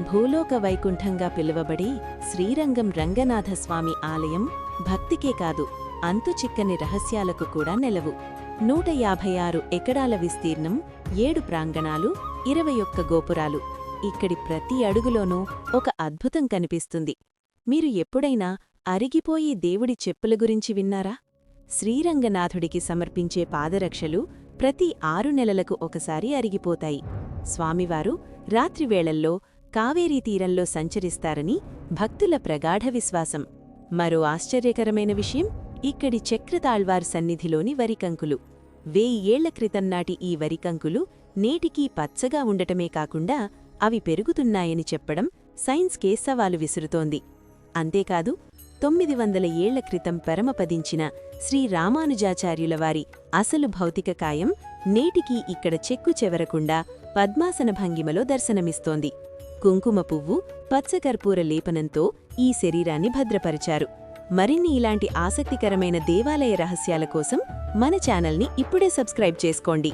భూలోక వైకుంఠంగా పిలువబడే శ్రీరంగం రంగనాథస్వామి ఆలయం భక్తికే కాదు, అంతుచిక్కని రహస్యాలకు కూడా నెలవు. 156 ఎకరాల విస్తీర్ణం, 7 ప్రాంగణాలు, 21 గోపురాలు. ఇక్కడి ప్రతి అడుగులోనూ ఒక అద్భుతం కనిపిస్తుంది. మీరు ఎప్పుడైనా అరిగిపోయే దేవుడి చెప్పుల గురించి విన్నారా? శ్రీరంగనాథుడికి సమర్పించే పాదరక్షలు ప్రతి 6 నెలలకు ఒకసారి అరిగిపోతాయి. స్వామివారు రాత్రివేళల్లో కావేరీ తీరంలో సంచరిస్తారని భక్తుల ప్రగాఢ విశ్వాసం. మరో ఆశ్చర్యకరమైన విషయం ఇక్కడి చక్రతాళ్వార్ సన్నిధిలోని వరికంకులు. 1000 ఏళ్ల క్రితం నాటి ఈ వరికంకులు నేటికీ పచ్చగా ఉండటమే కాకుండా అవి పెరుగుతున్నాయని చెప్పడం సైన్స్కే సవాలు విసురుతోంది. అంతేకాదు 900 ఏళ్ల క్రితం పరమపదించిన శ్రీ రామానుజాచార్యుల వారి అసలు భౌతిక కాయం నేటికీ ఇక్కడ చెక్కు చెవరకుండా పద్మాసన భంగిమలో దర్శనమిస్తోంది. కుంకుమ పువ్వు, పచ్చకర్పూర లేపనంతో ఈ శరీరాన్ని భద్రపరిచారు. మరిన్ని ఇలాంటి ఆసక్తికరమైన దేవాలయ రహస్యాల కోసం మన ఛానల్ని ఇప్పుడే సబ్స్క్రైబ్ చేసుకోండి.